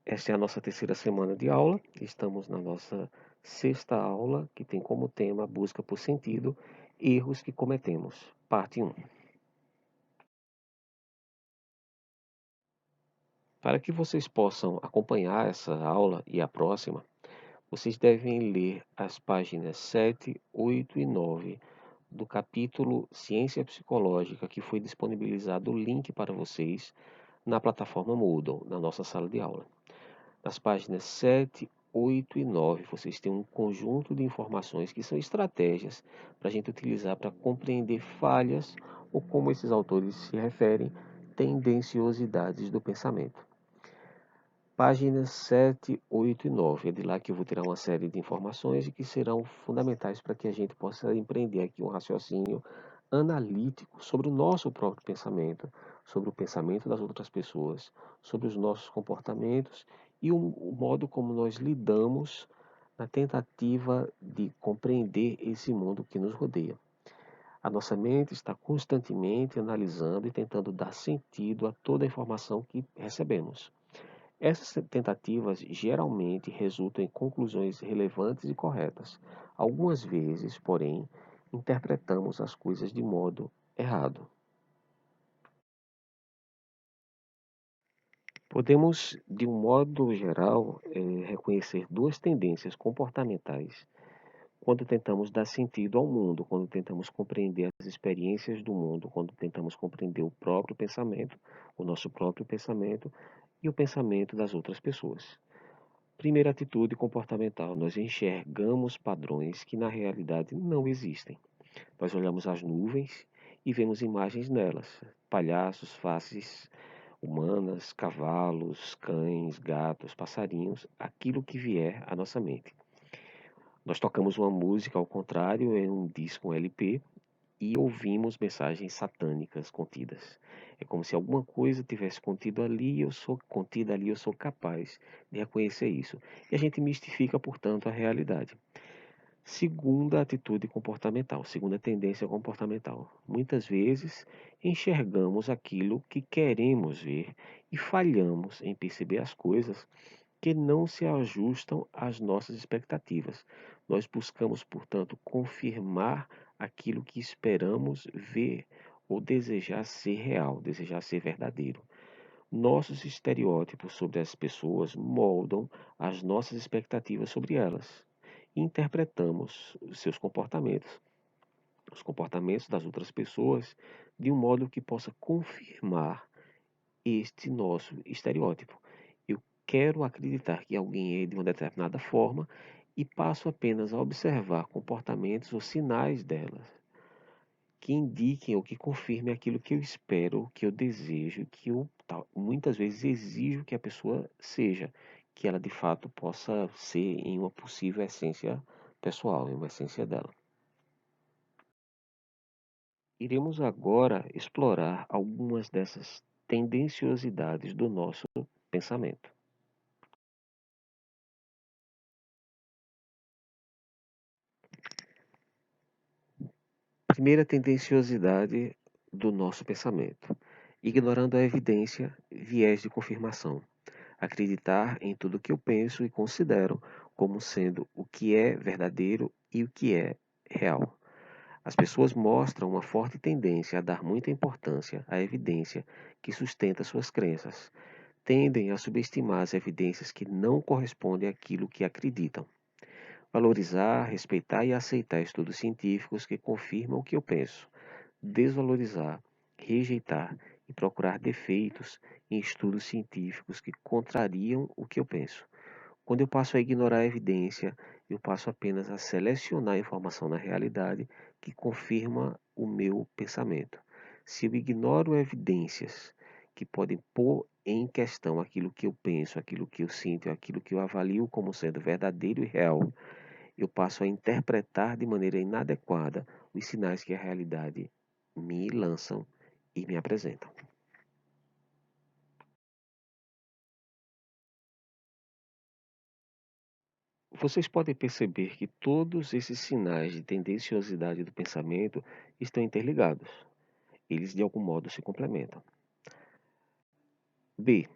Esta é a nossa terceira semana de aula. Estamos na nossa sexta aula, que tem como tema busca por sentido, erros que cometemos, parte 1. Para que vocês possam acompanhar essa aula e a próxima, vocês devem ler as páginas 7, 8 e 9 do capítulo Ciência Psicológica, que foi disponibilizado o link para vocês na plataforma Moodle, na nossa sala de aula. Nas páginas 7, 8 e 9, vocês têm um conjunto de informações que são estratégias para a gente utilizar para compreender falhas ou, como esses autores se referem, tendenciosidades do pensamento. Páginas 7, 8 e 9, é de lá que eu vou tirar uma série de informações e que serão fundamentais para que a gente possa empreender aqui um raciocínio analítico sobre o nosso próprio pensamento, sobre o pensamento das outras pessoas, sobre os nossos comportamentos e o modo como nós lidamos na tentativa de compreender esse mundo que nos rodeia. A nossa mente está constantemente analisando e tentando dar sentido a toda a informação que recebemos. Essas tentativas geralmente resultam em conclusões relevantes e corretas. Algumas vezes, porém, interpretamos as coisas de modo errado. Podemos, de um modo geral, reconhecer duas tendências comportamentais quando tentamos dar sentido ao mundo, quando tentamos compreender as experiências do mundo, quando tentamos compreender o próprio pensamento, o nosso próprio pensamento e o pensamento das outras pessoas. Primeira atitude comportamental: nós enxergamos padrões que na realidade não existem. Nós olhamos as nuvens e vemos imagens nelas: palhaços, faces humanas, cavalos, cães, gatos, passarinhos, aquilo que vier à nossa mente. Nós tocamos uma música ao contrário em um disco, um LP, e ouvimos mensagens satânicas contidas. É como se alguma coisa tivesse contido ali, eu sou contida ali, eu sou capaz de reconhecer isso. E a gente mistifica, portanto, a realidade. Segunda atitude comportamental, segunda tendência comportamental. Muitas vezes enxergamos aquilo que queremos ver e falhamos em perceber as coisas que não se ajustam às nossas expectativas. Nós buscamos, portanto, confirmar aquilo que esperamos ver ou desejar ser real, desejar ser verdadeiro. Nossos estereótipos sobre as pessoas moldam as nossas expectativas sobre elas. Interpretamos os seus comportamentos, os comportamentos das outras pessoas, de um modo que possa confirmar este nosso estereótipo. Eu quero acreditar que alguém é de uma determinada forma e passo apenas a observar comportamentos ou sinais delas que indiquem ou que confirmem aquilo que eu espero, que eu desejo, que eu muitas vezes exijo que a pessoa seja, que ela de fato possa ser em uma possível essência pessoal, em uma essência dela. Iremos agora explorar algumas dessas tendenciosidades do nosso pensamento. Primeira tendenciosidade do nosso pensamento: ignorando a evidência, viés de confirmação. Acreditar em tudo que eu penso e considero como sendo o que é verdadeiro e o que é real. As pessoas mostram uma forte tendência a dar muita importância à evidência que sustenta suas crenças. Tendem a subestimar as evidências que não correspondem àquilo que acreditam. Valorizar, respeitar e aceitar estudos científicos que confirmam o que eu penso. Desvalorizar, rejeitar e procurar defeitos em estudos científicos que contrariam o que eu penso. Quando eu passo a ignorar a evidência, eu passo apenas a selecionar a informação na realidade que confirma o meu pensamento. Se eu ignoro evidências que podem pôr em questão aquilo que eu penso, aquilo que eu sinto, aquilo que eu avalio como sendo verdadeiro e real, eu passo a interpretar de maneira inadequada os sinais que a realidade me lançam e me apresentam. Vocês podem perceber que todos esses sinais de tendenciosidade do pensamento estão interligados. Eles de algum modo se complementam. B.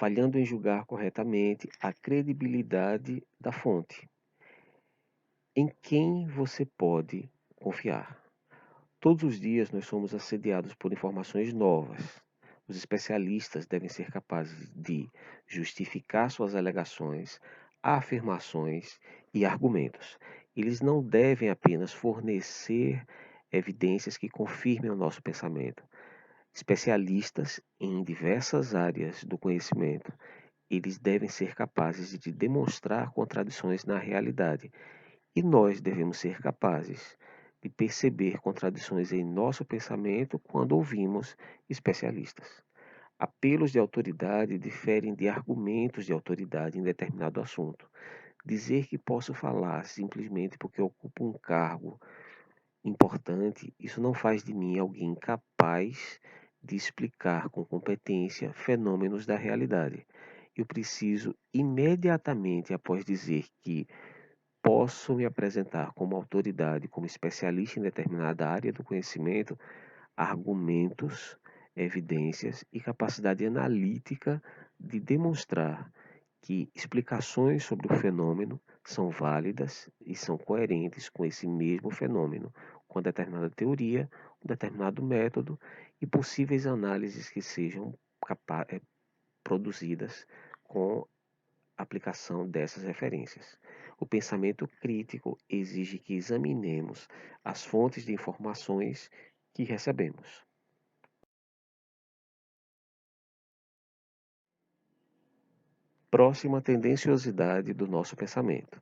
falhando em julgar corretamente a credibilidade da fonte. Em quem você pode confiar? Todos os dias nós somos assediados por informações novas. Os especialistas devem ser capazes de justificar suas alegações, afirmações e argumentos. Eles não devem apenas fornecer evidências que confirmem o nosso pensamento. Especialistas em diversas áreas do conhecimento, eles devem ser capazes de demonstrar contradições na realidade. E nós devemos ser capazes de perceber contradições em nosso pensamento quando ouvimos especialistas. Apelos de autoridade diferem de argumentos de autoridade em determinado assunto. Dizer que posso falar simplesmente porque ocupo um cargo importante, isso não faz de mim alguém capaz de explicar com competência fenômenos da realidade. Eu preciso imediatamente, após dizer que posso me apresentar como autoridade, como especialista em determinada área do conhecimento, argumentos, evidências e capacidade analítica de demonstrar que explicações sobre o fenômeno são válidas e são coerentes com esse mesmo fenômeno, com determinada teoria, um determinado método e possíveis análises que sejam produzidas com aplicação dessas referências. O pensamento crítico exige que examinemos as fontes de informações que recebemos. Próxima tendenciosidade do nosso pensamento.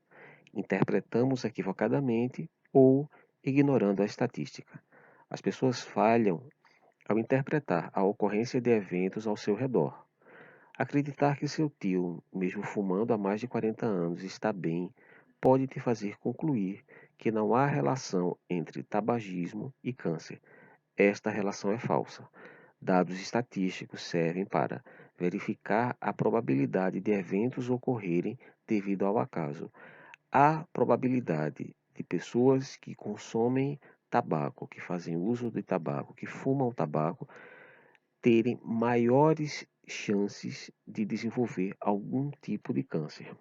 Interpretamos equivocadamente ou ignorando a estatística. As pessoas falham ao interpretar a ocorrência de eventos ao seu redor. Acreditar que seu tio, mesmo fumando há mais de 40 anos, está bem, pode te fazer concluir que não há relação entre tabagismo e câncer. Esta relação é falsa. Dados estatísticos servem para verificar a probabilidade de eventos ocorrerem devido ao acaso. A probabilidade de pessoas que consomem tabaco, que fazem uso de tabaco, que fumam tabaco, terem maiores chances de desenvolver algum tipo de câncer.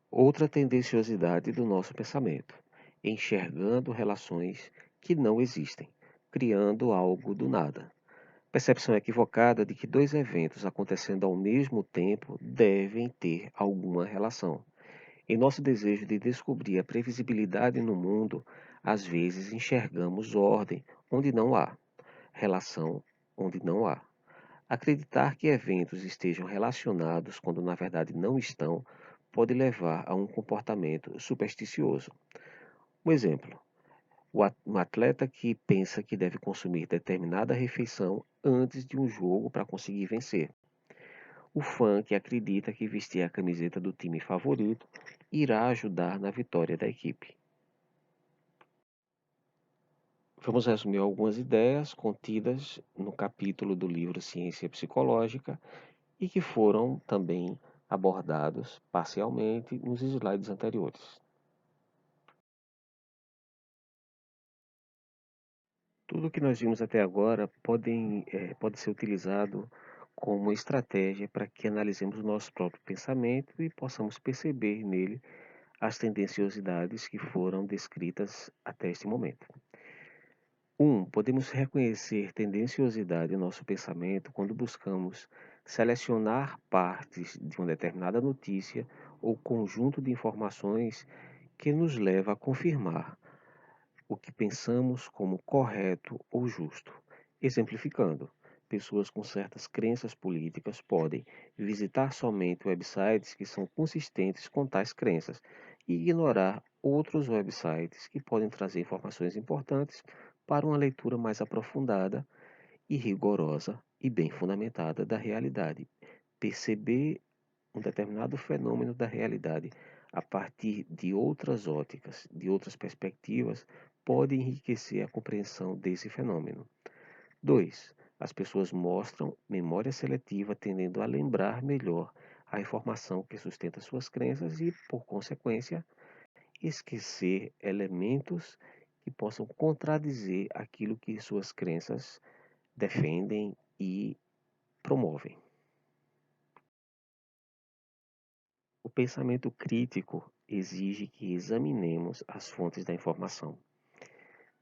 Outra tendenciosidade do nosso pensamento, enxergando relações que não existem, criando algo do nada. Percepção equivocada de que dois eventos acontecendo ao mesmo tempo devem ter alguma relação. Em nosso desejo de descobrir a previsibilidade no mundo, às vezes enxergamos ordem onde não há, relação onde não há. Acreditar que eventos estejam relacionados quando na verdade não estão pode levar a um comportamento supersticioso. Um exemplo: um atleta que pensa que deve consumir determinada refeição antes de um jogo para conseguir vencer. O fã que acredita que vestir a camiseta do time favorito irá ajudar na vitória da equipe. Vamos resumir algumas ideias contidas no capítulo do livro Ciência Psicológica e que foram também abordados parcialmente nos slides anteriores. Tudo o que nós vimos até agora pode ser utilizado como estratégia para que analisemos o nosso próprio pensamento e possamos perceber nele as tendenciosidades que foram descritas até este momento. Podemos reconhecer tendenciosidade em nosso pensamento quando buscamos selecionar partes de uma determinada notícia ou conjunto de informações que nos leva a confirmar o que pensamos como correto ou justo. Exemplificando, pessoas com certas crenças políticas podem visitar somente websites que são consistentes com tais crenças e ignorar outros websites que podem trazer informações importantes para uma leitura mais aprofundada e rigorosa e bem fundamentada da realidade. Perceber um determinado fenômeno da realidade a partir de outras óticas, de outras perspectivas, pode enriquecer a compreensão desse fenômeno. 2. As pessoas mostram memória seletiva, tendendo a lembrar melhor a informação que sustenta suas crenças e, por consequência, esquecer elementos que possam contradizer aquilo que suas crenças defendem e promovem. O pensamento crítico exige que examinemos as fontes da informação.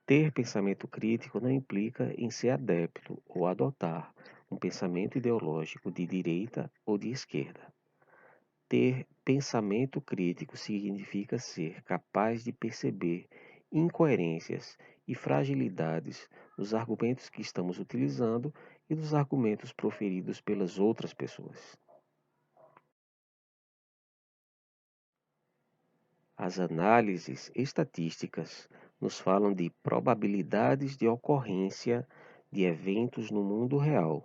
Ter pensamento crítico não implica em ser adepto ou adotar um pensamento ideológico de direita ou de esquerda. Ter pensamento crítico significa ser capaz de perceber incoerências e fragilidades nos argumentos que estamos utilizando e nos argumentos proferidos pelas outras pessoas. As análises estatísticas nos falam de probabilidades de ocorrência de eventos no mundo real.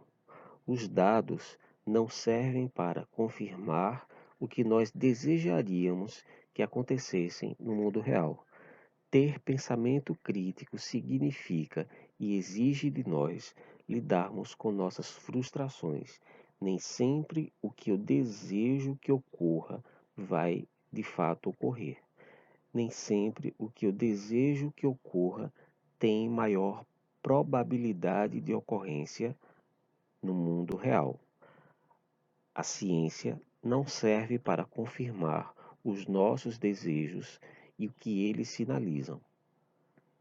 Os dados não servem para confirmar o que nós desejaríamos que acontecessem no mundo real. Ter pensamento crítico significa e exige de nós lidarmos com nossas frustrações. Nem sempre o que eu desejo que ocorra vai de fato ocorrer. Nem sempre o que eu desejo que ocorra tem maior probabilidade de ocorrência no mundo real. A ciência não serve para confirmar os nossos desejos e o que eles sinalizam.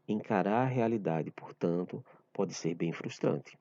Encarar a realidade, portanto, pode ser bem frustrante.